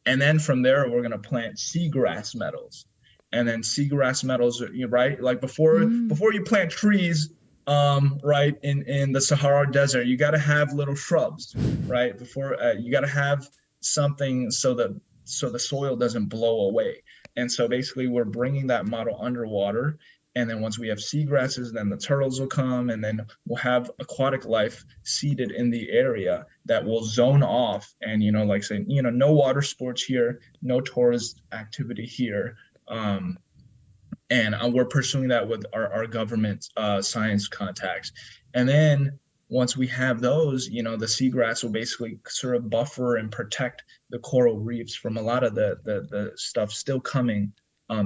And then from there, we're going to plant seagrass meadows. And then seagrass meadows, right? Like before you plant trees, right, in the Sahara Desert, you got to have little shrubs, right? Before you got to have something so the soil doesn't blow away. And so basically, we're bringing that model underwater. And then once we have seagrasses, then the turtles will come, and then we'll have aquatic life seeded in the area that will zone off. And, like saying, no water sports here, no tourist activity here. And we're pursuing that with our government science contacts. And then once we have those, the seagrass will basically sort of buffer and protect the coral reefs from a lot of the stuff still coming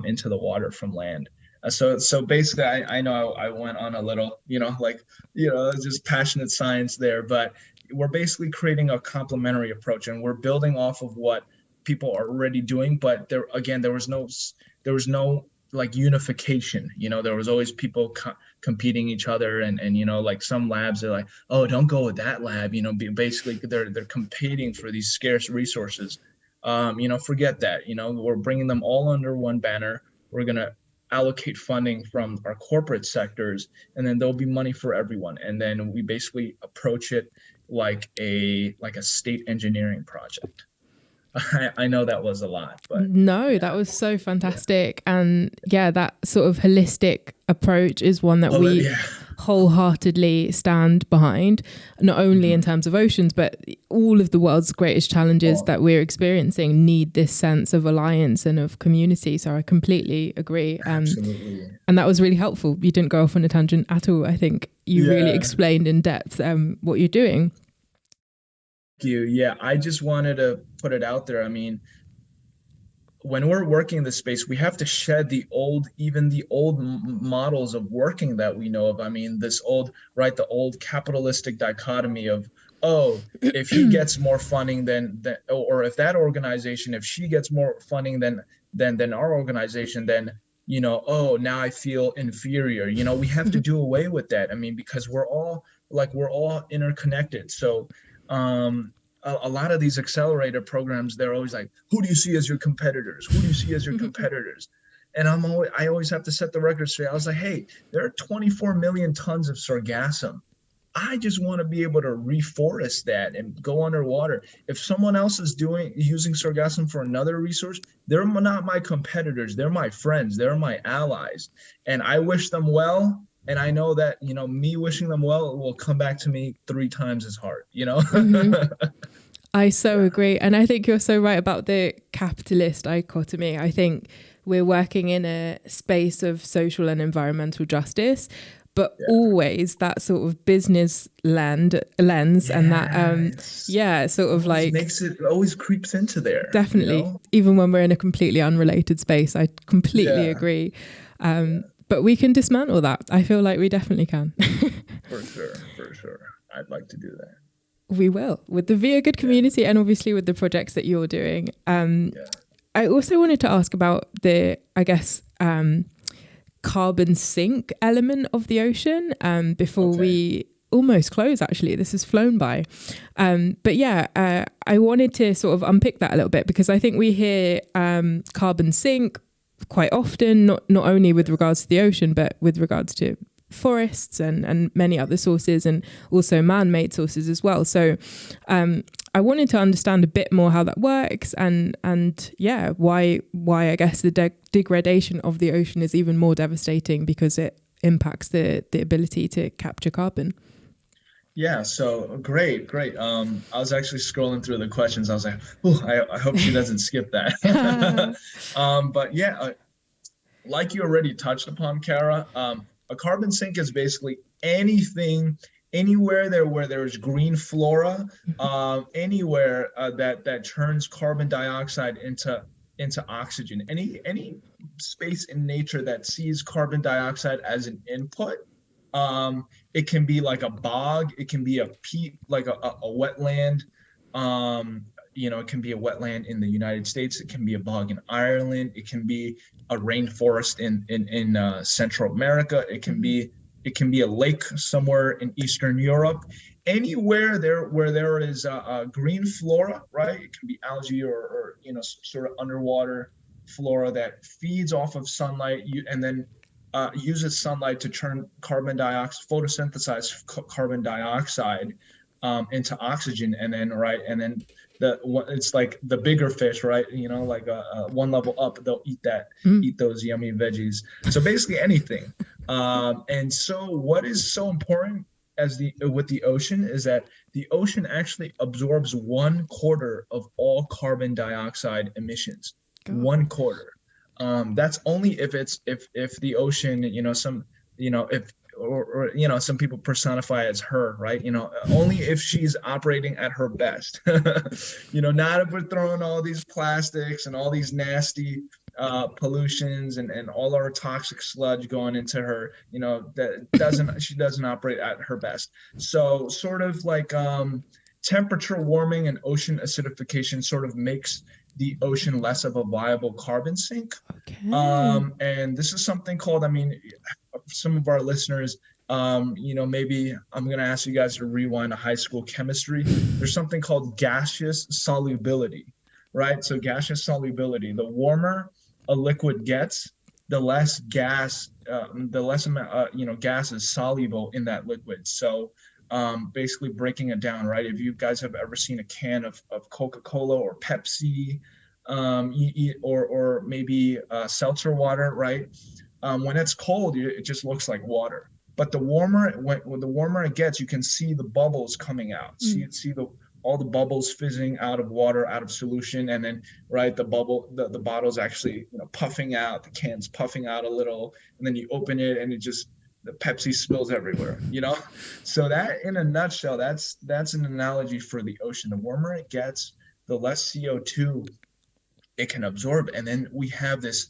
into the water from land. So basically, I know I went on a little, just passionate science there, but we're basically creating a complementary approach, and we're building off of what people are already doing. But there was no like unification. There was always people competing each other, and like some labs are like, oh, don't go with that lab. Basically they're competing for these scarce resources. Forget that. We're bringing them all under one banner. We're gonna allocate funding from our corporate sectors, and then there'll be money for everyone. And then we basically approach it like a state engineering project. I know that was a lot, but No, yeah, that was so yeah. fantastic. And yeah, that sort of holistic approach is one that Well, we yeah. wholeheartedly stand behind, not only in Mhm. terms of oceans, but all of the world's greatest challenges Well, that we're experiencing need this sense of alliance and of community. So I completely agree. absolutely. And that was really helpful. You didn't go off on a tangent at all. I think you really Yeah. explained in depth what you're doing. Thank you. Yeah, I just wanted to put it out there. I mean, when we're working in the space, we have to shed even the old models of working that we know of. I mean, this old, right, the old capitalistic dichotomy of, oh, if he gets more funding than, or if that organization, if she gets more funding than our organization, then, oh, now I feel inferior. We have to do away with that. I mean, because we're all interconnected. So, a lot of these accelerator programs, they're always like, who do you see as your competitors? Who do you see as your competitors? And I always have to set the record straight. I was like, hey, there are 24 million tons of sargassum. I just want to be able to reforest that and go underwater. If someone else is using sargassum for another resource, they're not my competitors. They're my friends. They're my allies. And I wish them well. And I know that, me wishing them well will come back to me 3 times as hard, Mhm. I so Yeah. agree. And I think you're so right about the capitalist dichotomy. I think we're working in a space of social and environmental justice, but Yeah. always that sort of business lens and that, Yes. yeah, sort of like It always creeps into there, definitely, even when we're in a completely unrelated space, I completely Yeah, agree. yeah, But we can dismantle that. I feel like we definitely can. for sure, for sure. I'd like to do that. We will with the viaGood Yeah, community and obviously with the projects that you're doing. yeah. I also wanted to ask about the, I guess, carbon sink element of the ocean before Okay. we almost close. Actually, this has flown by. But yeah, I wanted to sort of unpick that a little bit because I think we hear carbon sink quite often, not only with regards to the ocean, but with regards to forests and many other sources and also man-made sources as well. So I wanted to understand a bit more how that works and yeah, why I guess the degradation of the ocean is even more devastating because it impacts the ability to capture carbon. Yeah, so great, great. I was actually scrolling through the questions. I was like, oh, I hope she doesn't skip that. But yeah, like you already touched upon, Kara, a carbon sink is basically anywhere there where there's green flora, anywhere that turns carbon dioxide into oxygen. Any space in nature that sees carbon dioxide as an input. It can be like a bog, it can be a peat, like a wetland. It can be a wetland in the United States. It can be a bog in Ireland. It can be a rainforest in Central America. It can be a lake somewhere in Eastern Europe. Anywhere there where there is a green flora, right? It can be algae or sort of underwater flora that feeds off of sunlight, and then uses sunlight to turn carbon dioxide, photosynthesize carbon dioxide into oxygen, and then it's like the bigger fish, right? Like one level up, they'll eat those yummy veggies. So basically anything. And so what is so important with the ocean is that the ocean actually absorbs 1/4 of all carbon dioxide emissions. God. 1/4. That's only if the ocean, if some people personify as her, right? Only if she's operating at her best. Not if we're throwing all these plastics and all these nasty pollutions and all our toxic sludge going into her. She doesn't operate at her best. So sort of like temperature warming and ocean acidification sort of makes the ocean less of a viable carbon sink. Okay. And this is something called, I mean, some of our listeners, maybe I'm going to ask you guys to rewind to high school chemistry. There's something called gaseous solubility, right? So gaseous solubility, the warmer a liquid gets, the less gas, gas is soluble in that liquid. So basically breaking it down, right? If you guys have ever seen a can of Coca-Cola or Pepsi, or maybe seltzer water, right? When it's cold, it just looks like water. But the warmer it gets, you can see the bubbles coming out. See all the bubbles fizzing out of water, out of solution, and then right, the bottle's actually puffing out, the can's puffing out a little, and then you open it and the Pepsi spills everywhere. So that, in a nutshell, that's an analogy for the ocean. The warmer it gets, the less CO2 it can absorb, and then we have this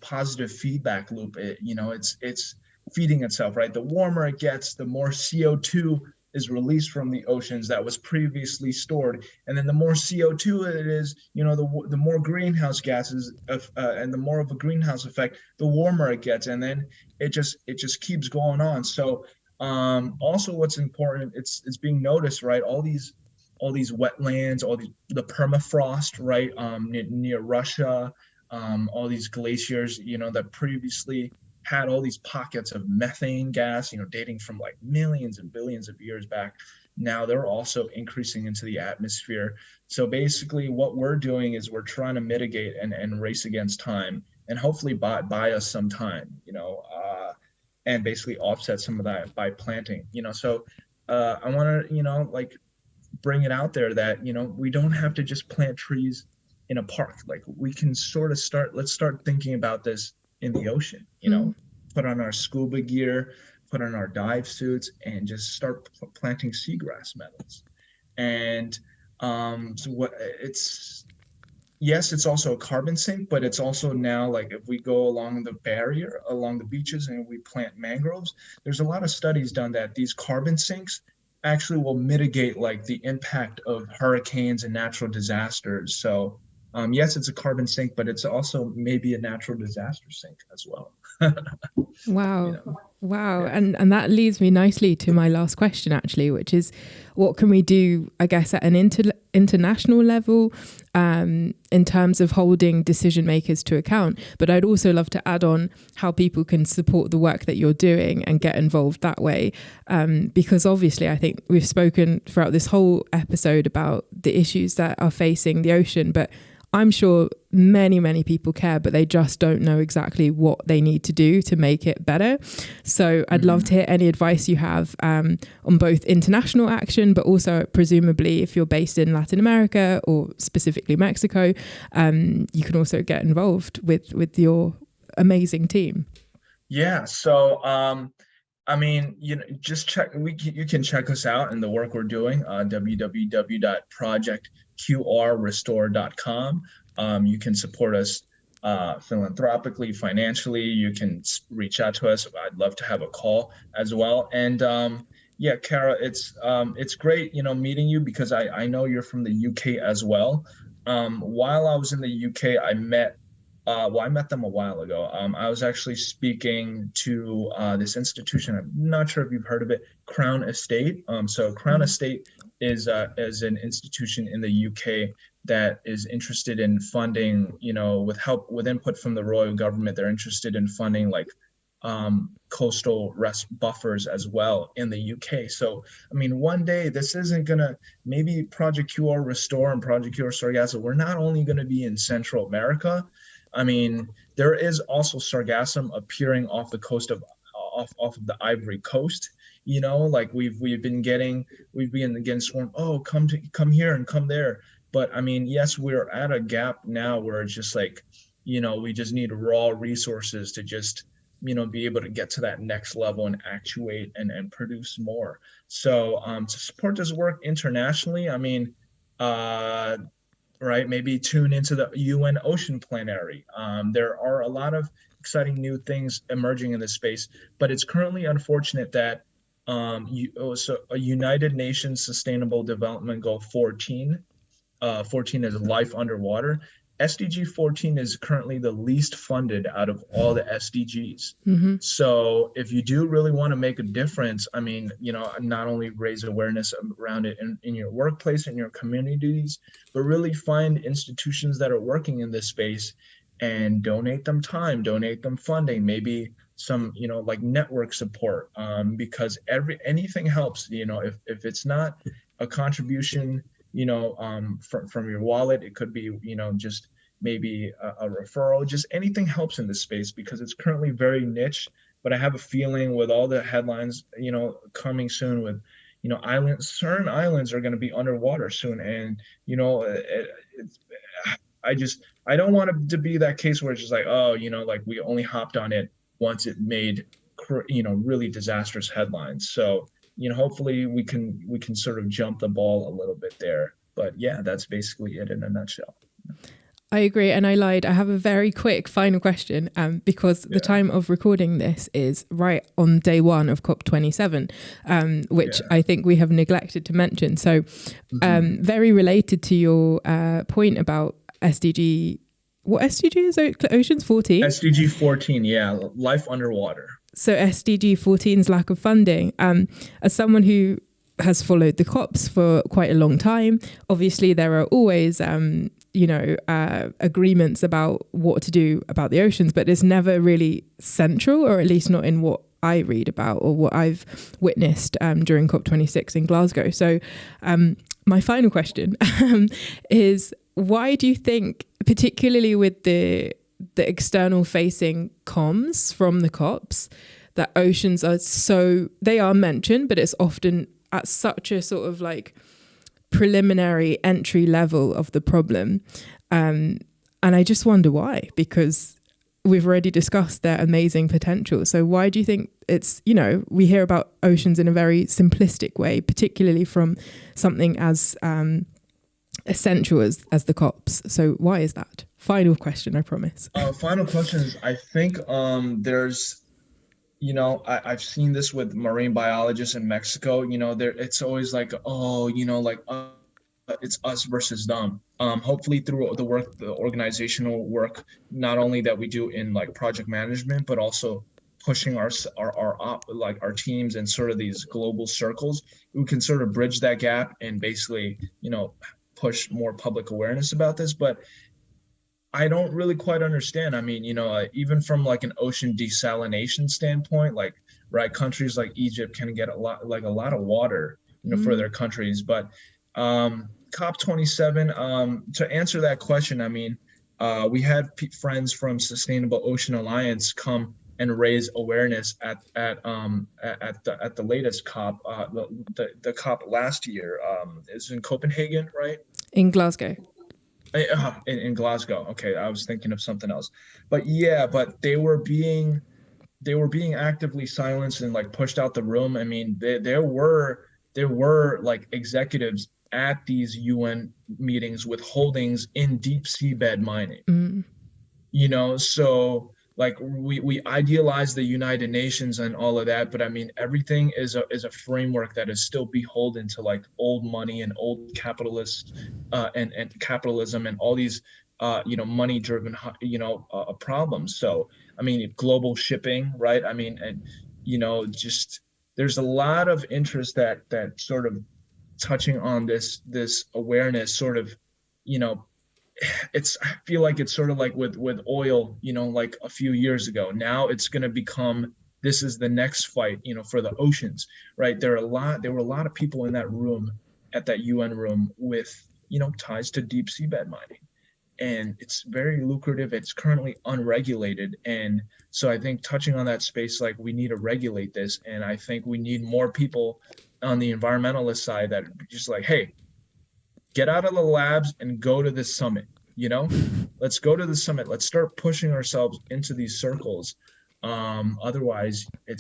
positive feedback loop. It's feeding itself, right? The warmer it gets, the more CO2 is released from the oceans that was previously stored, and then the more CO2 it is, the more greenhouse gases, and the more of a greenhouse effect, the warmer it gets, and then it just keeps going on. So also, what's important, it's being noticed, right? All these wetlands, the permafrost, right, near Russia, all these glaciers, that previously had all these pockets of methane gas, dating from like millions and billions of years back. Now they're also increasing into the atmosphere. So basically what we're doing is we're trying to mitigate and race against time, and hopefully buy us some time, and basically offset some of that by planting, So I want to, bring it out there that, we don't have to just plant trees in a park. Like, we can let's start thinking about this in the ocean, put on our scuba gear, put on our dive suits, and just start planting seagrass meadows. And it's also a carbon sink, but it's also now, like, if we go along the barrier, along the beaches, and we plant mangroves, there's a lot of studies done that these carbon sinks actually will mitigate like the impact of hurricanes and natural disasters. So yes, it's a carbon sink, but it's also maybe a natural disaster sink as well. Wow. Wow. Yeah. And that leads me nicely to my last question, actually, which is, what can we do, I guess, at an international level in terms of holding decision makers to account? But I'd also love to add on how people can support the work that you're doing and get involved that way. Because obviously, I think we've spoken throughout this whole episode about the issues that are facing the ocean, but I'm sure many, many people care, but they just don't know exactly what they need to do to make it better. So I'd love to hear any advice you have on both international action, but also presumably if you're based in Latin America or specifically Mexico, you can also get involved with your amazing team. Yeah. So, just check. You can check us out in the work we're doing. www.ProjectQRRestore.com. You can support us philanthropically, financially. You can reach out to us. I'd love to have a call as well. And Kara, it's great, meeting you, because I know you're from the UK as well. While I was in the UK, I met them a while ago. I was actually speaking to this institution. I'm not sure if you've heard of it, Crown Estate. So Crown Estate is an institution in the UK that is interested in funding, with input from the royal government. They're interested in funding like coastal rest buffers as well in the UK. So, one day this isn't gonna, maybe ProjectQRRestore and ProjectQRSargasso, we're not only gonna be in Central America. There is also Sargassum appearing off the coast of the Ivory Coast. We've been getting swarmed. Oh, come here and come there. But yes, we're at a gap now where it's just like, we just need raw resources to just, be able to get to that next level and actuate and produce more. So to support this work internationally, right, maybe tune into the UN Ocean Plenary. There are a lot of exciting new things emerging in this space, but it's currently unfortunate that a United Nations Sustainable Development Goal 14, 14 is life underwater. SDG 14 is currently the least funded out of all the SDGs. Mm-hmm. So if you do really want to make a difference, not only raise awareness around it in your workplace, in your communities, but really find institutions that are working in this space and donate them time, donate them funding, maybe like network support, because anything helps. If it's not a contribution, from your wallet, it could be, just maybe a referral. Just anything helps in this space because it's currently very niche. But I have a feeling with all the headlines, coming soon with, certain islands are going to be underwater soon, and I don't want it to be that case where it's just like, oh, like we only hopped on it once it made, really disastrous headlines. So, hopefully we can sort of jump the ball a little bit there. But yeah, that's basically it in a nutshell. I agree. And I lied. I have a very quick final question, because the time of recording this is right on day one of COP27, which I think we have neglected to mention. So very related to your point about SDG. What SDG is Oceans 14? SDG 14, yeah, life underwater. So SDG 14's lack of funding. As someone who has followed the COPs for quite a long time, obviously there are always agreements about what to do about the oceans, but it's never really central, or at least not in what I read about or what I've witnessed during COP26 in Glasgow. So my final question is, why do you think, particularly with the external facing comms from the COPs, that oceans they are mentioned, but it's often at such a sort of like preliminary entry level of the problem. And I just wonder why, because we've already discussed their amazing potential. So why do you think it's, we hear about oceans in a very simplistic way, particularly from something as essential as the COPs. So why is that? Final question, I promise. Final question is, I think there's, I've seen this with marine biologists in Mexico. It's always like, oh, it's us versus them. Hopefully through the organizational work, not only that we do in like project management, but also pushing our teams in sort of these global circles, we can sort of bridge that gap and basically, push more public awareness about this. But I don't really quite understand. I mean, even from like an ocean desalination standpoint, like, right, countries like Egypt can get a lot of water, for their countries. But COP27, to answer that question, I mean, we had friends from Sustainable Ocean Alliance come and raise awareness at the latest COP, the COP last year. Is in Copenhagen, right? In Glasgow. In Glasgow. Okay, I was thinking of something else. But yeah, but they were being actively silenced and like pushed out the room. I mean, there were like executives at these UN meetings with holdings in deep seabed mining. So like we idealize the United Nations and all of that, but I mean, everything is a framework that is still beholden to like old money and old capitalists and capitalism and all these money driven problems. So I mean, global shipping, right? I mean, and just there's a lot of interest that sort of touching on this awareness sort of, I feel like it's sort of like with oil, like a few years ago. Now it's going to become, this is the next fight, for the oceans, right? There were a lot of people in that room, at that UN room with, ties to deep seabed mining. And it's very lucrative. It's currently unregulated. And so I think touching on that space, like we need to regulate this. And I think we need more people on the environmentalist side that are just like, hey, get out of the labs and go to this summit, let's go to the summit. Let's start pushing ourselves into these circles. Otherwise I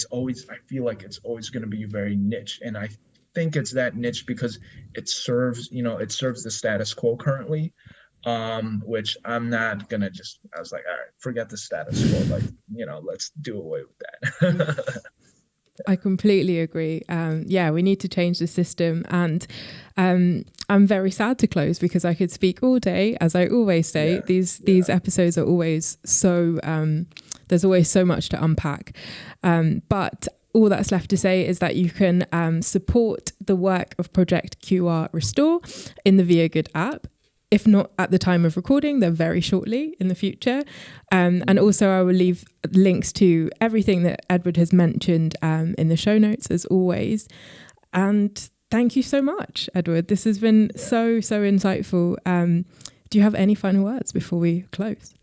feel like it's always going to be very niche. And I think it's that niche because it serves the status quo currently, which I'm not going to I was like, all right, forget the status quo. Like, let's do away with that. I completely agree. We need to change the system. And I'm very sad to close because I could speak all day. As I always say, these episodes are always so, there's always so much to unpack. But all that's left to say is that you can support the work of Project QR Restore in the viaGood app. if not at the time of recording, then very shortly in the future. And also I will leave links to everything that Edward has mentioned in the show notes as always. And thank you so much, Edward. This has been so insightful. Do you have any final words before we close?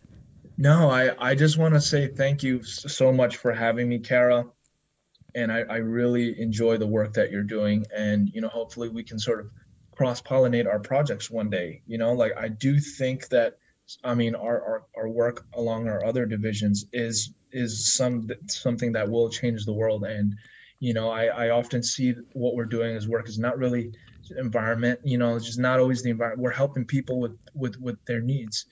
No, I just want to say thank you so much for having me, Kara. And I really enjoy the work that you're doing. And, hopefully we can sort of cross-pollinate our projects one day. Like I do think that, our work along our other divisions is something that will change the world. And, I often see what we're doing as work is not really environment, it's just not always the environment. We're helping people with their needs.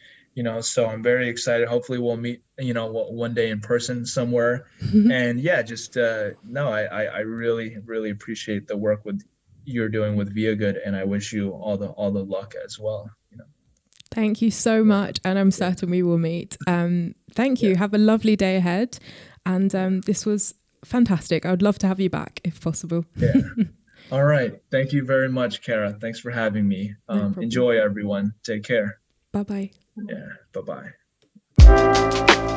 So I'm very excited. Hopefully we'll meet, one day in person somewhere. And I really, really appreciate the work you're doing with viaGood, and I wish you all the luck as well. Thank you so much. And I'm certain we will meet. Thank you. Have a lovely day ahead. And this was fantastic. I would love to have you back if possible. Yeah. All right. Thank you very much, Kara. Thanks for having me. Enjoy, everyone. Take care. Bye-bye. Yeah. Bye-bye.